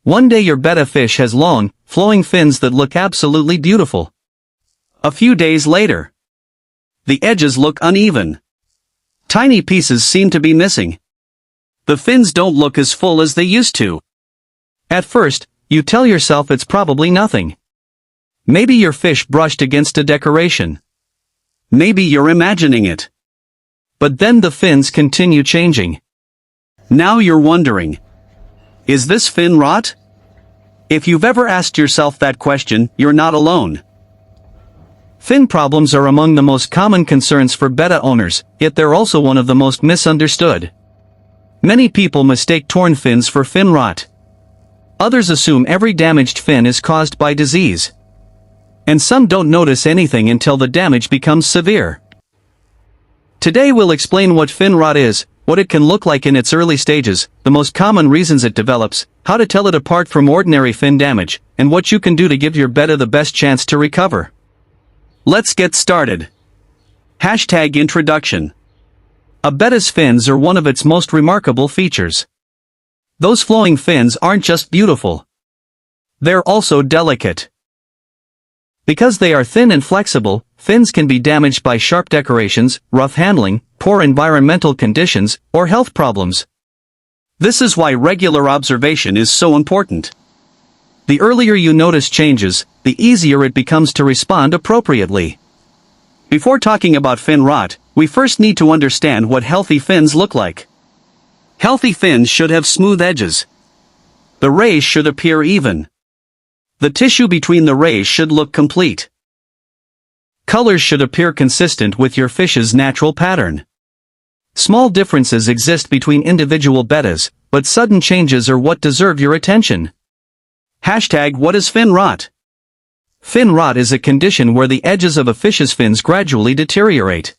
One day your betta fish has long, flowing fins that look absolutely beautiful. A few days later, the edges look uneven. Tiny pieces seem to be missing. The fins don't look as full as they used to. At first, you tell yourself it's probably nothing. Maybe your fish brushed against a decoration. Maybe you're imagining it. But then the fins continue changing. Now you're wondering, is this fin rot? If you've ever asked yourself that question, you're not alone. Fin problems are among the most common concerns for betta owners, yet they're also one of the most misunderstood. Many people mistake torn fins for fin rot. Others assume every damaged fin is caused by disease. And some don't notice anything until the damage becomes severe. Today we'll explain what fin rot is, what it can look like in its early stages, the most common reasons it develops, how to tell it apart from ordinary fin damage, and what you can do to give your betta the best chance to recover. Let's get started. Introduction. A betta's fins are one of its most remarkable features. Those flowing fins aren't just beautiful. They're also delicate. Because they are thin and flexible, fins can be damaged by sharp decorations, rough handling, poor environmental conditions, or health problems. This is why regular observation is so important. The earlier you notice changes, the easier it becomes to respond appropriately. Before talking about fin rot, we first need to understand what healthy fins look like. Healthy fins should have smooth edges. The rays should appear even. The tissue between the rays should look complete. Colors should appear consistent with your fish's natural pattern. Small differences exist between individual bettas, but sudden changes are what deserve your attention. What is fin rot? Fin rot is a condition where the edges of a fish's fins gradually deteriorate.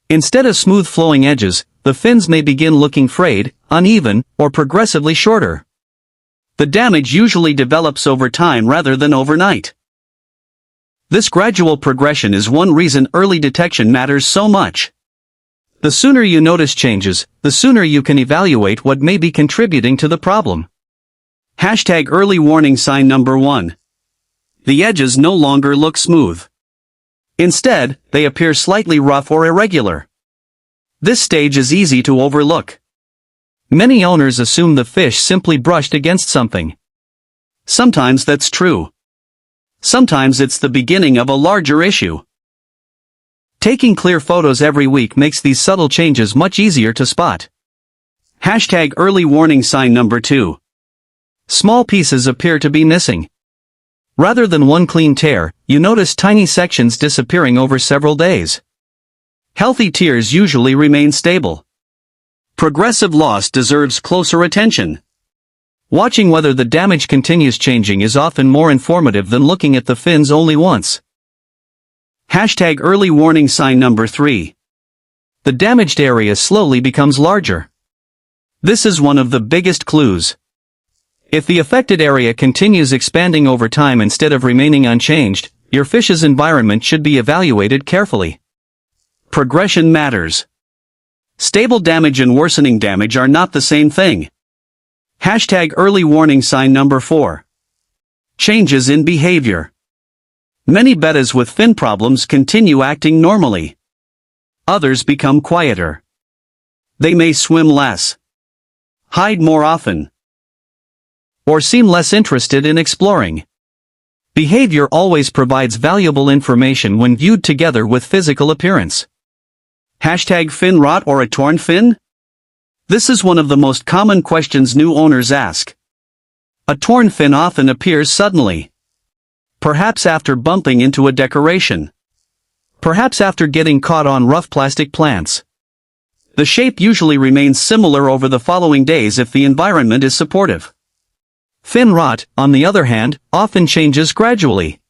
Instead of smooth flowing edges, the fins may begin looking frayed, uneven, or progressively shorter. The damage usually develops over time rather than overnight. This gradual progression is one reason early detection matters so much. The sooner you notice changes, the sooner you can evaluate what may be contributing to the problem. Early warning sign number 1. The edges no longer look smooth. Instead, they appear slightly rough or irregular. This stage is easy to overlook. Many owners assume the fish simply brushed against something. Sometimes that's true. Sometimes it's the beginning of a larger issue. Taking clear photos every week makes these subtle changes much easier to spot. Early warning sign number 2. Small pieces appear to be missing. Rather than one clean tear, you notice tiny sections disappearing over several days. Healthy tears usually remain stable. Progressive loss deserves closer attention. Watching whether the damage continues changing is often more informative than looking at the fins only once. Early warning sign number 3. The damaged area slowly becomes larger. This is one of the biggest clues. If the affected area continues expanding over time instead of remaining unchanged, your fish's environment should be evaluated carefully. Progression matters. Stable damage and worsening damage are not the same thing. Early warning sign number 4. Changes in behavior. Many bettas with fin problems continue acting normally. Others become quieter. They may swim less, hide more often, or seem less interested in exploring. Behavior always provides valuable information when viewed together with physical appearance. Fin rot or a torn fin? This is one of the most common questions new owners ask. A torn fin often appears suddenly. Perhaps after bumping into a decoration. Perhaps after getting caught on rough plastic plants. The shape usually remains similar over the following days if the environment is supportive. Fin rot, on the other hand, often changes gradually.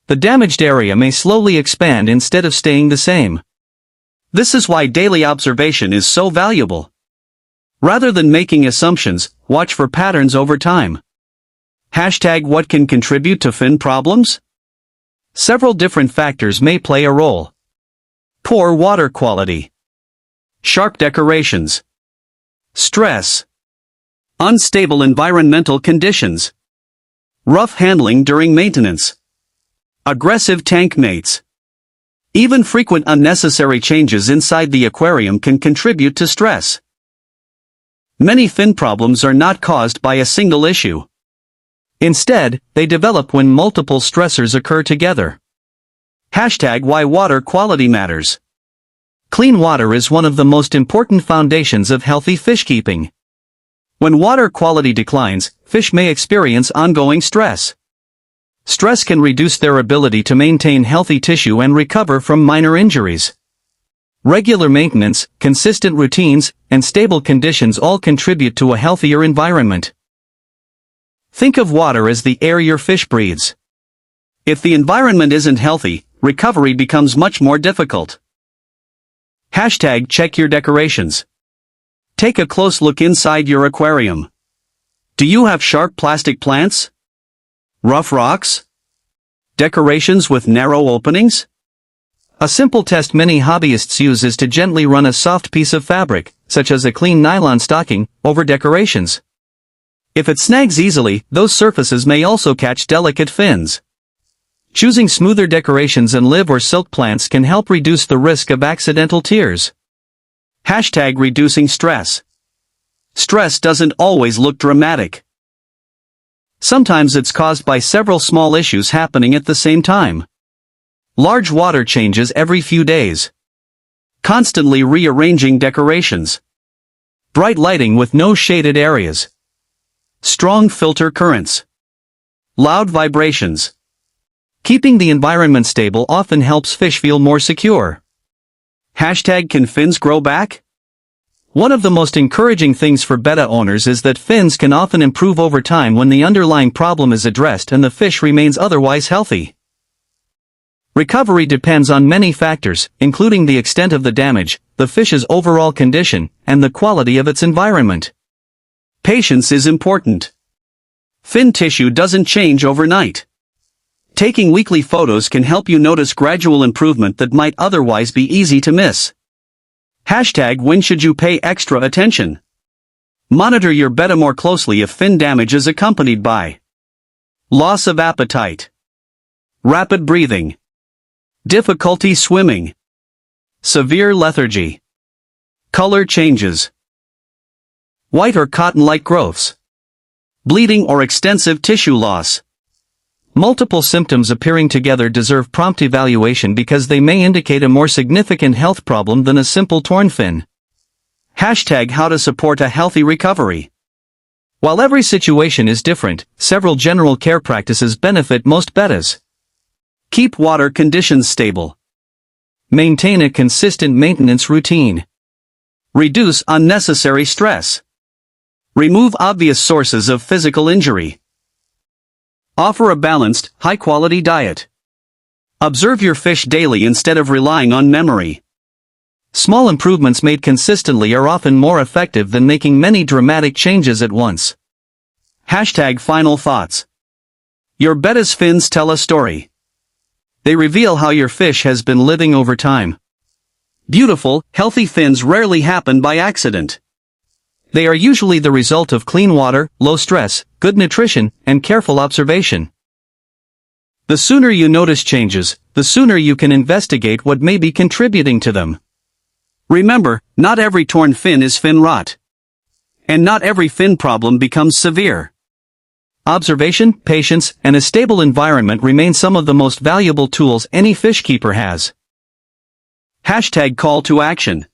The damaged area may slowly expand instead of staying the same. This is why daily observation is so valuable. Rather than making assumptions, watch for patterns over time. What can contribute to fin problems? Several different factors may play a role. Poor water quality. Sharp decorations. Stress. Unstable environmental conditions. Rough handling during maintenance. Aggressive tank mates. Even frequent unnecessary changes inside the aquarium can contribute to stress. Many fin problems are not caused by a single issue. Instead, they develop when multiple stressors occur together. #Why water quality matters. Clean water is one of the most important foundations of healthy fish keeping. When water quality declines, fish may experience ongoing stress. Stress can reduce their ability to maintain healthy tissue and recover from minor injuries. Regular maintenance, consistent routines, and stable conditions all contribute to a healthier environment. Think of water as the air your fish breathes. If the environment isn't healthy, recovery becomes much more difficult. #Check your decorations. Take a close look inside your aquarium. Do you have sharp plastic plants? Rough rocks? Decorations with narrow openings? A simple test many hobbyists use is to gently run a soft piece of fabric, such as a clean nylon stocking, over decorations. If it snags easily, those surfaces may also catch delicate fins. Choosing smoother decorations and live or silk plants can help reduce the risk of accidental tears. #Reducing stress. Stress doesn't always look dramatic. Sometimes it's caused by several small issues happening at the same time. Large water changes every few days. Constantly rearranging decorations. Bright lighting with no shaded areas. Strong filter currents. Loud vibrations. Keeping the environment stable often helps fish feel more secure. #Can fins grow back? One of the most encouraging things for betta owners is that fins can often improve over time when the underlying problem is addressed and the fish remains otherwise healthy. Recovery depends on many factors, including the extent of the damage, the fish's overall condition, and the quality of its environment. Patience is important. Fin tissue doesn't change overnight. Taking weekly photos can help you notice gradual improvement that might otherwise be easy to miss. #When should you pay extra attention? Monitor your betta more closely if fin damage is accompanied by loss of appetite, rapid breathing, difficulty swimming, severe lethargy, color changes, white or cotton-like growths, bleeding or extensive tissue loss. Multiple symptoms appearing together deserve prompt evaluation because they may indicate a more significant health problem than a simple torn fin. #How to support a healthy recovery. While every situation is different, several general care practices benefit most bettas. Keep water conditions stable. Maintain a consistent maintenance routine. Reduce unnecessary stress. Remove obvious sources of physical injury. Offer a balanced, high-quality diet. Observe your fish daily instead of relying on memory. Small improvements made consistently are often more effective than making many dramatic changes at once. #Final thoughts. Your betta's fins tell a story. They reveal how your fish has been living over time. Beautiful, healthy fins rarely happen by accident. They are usually the result of clean water, low stress, good nutrition, and careful observation. The sooner you notice changes, the sooner you can investigate what may be contributing to them. Remember, not every torn fin is fin rot. And not every fin problem becomes severe. Observation, patience, and a stable environment remain some of the most valuable tools any fish keeper has. #Call to action.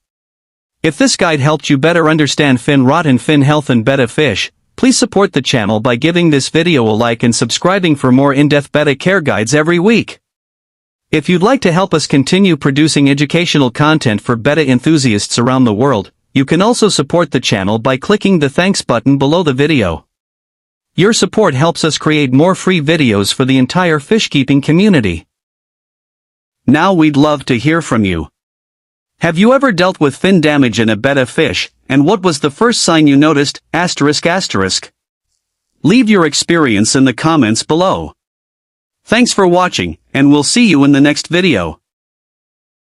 If this guide helped you better understand fin rot and fin health in betta fish, please support the channel by giving this video a like and subscribing for more in-depth betta care guides every week. If you'd like to help us continue producing educational content for betta enthusiasts around the world, you can also support the channel by clicking the thanks button below the video. Your support helps us create more free videos for the entire fish keeping community. Now we'd love to hear from you. Have you ever dealt with fin damage in a betta fish, and what was the first sign you noticed? ***. Leave your experience in the comments below. Thanks for watching, and we'll see you in the next video.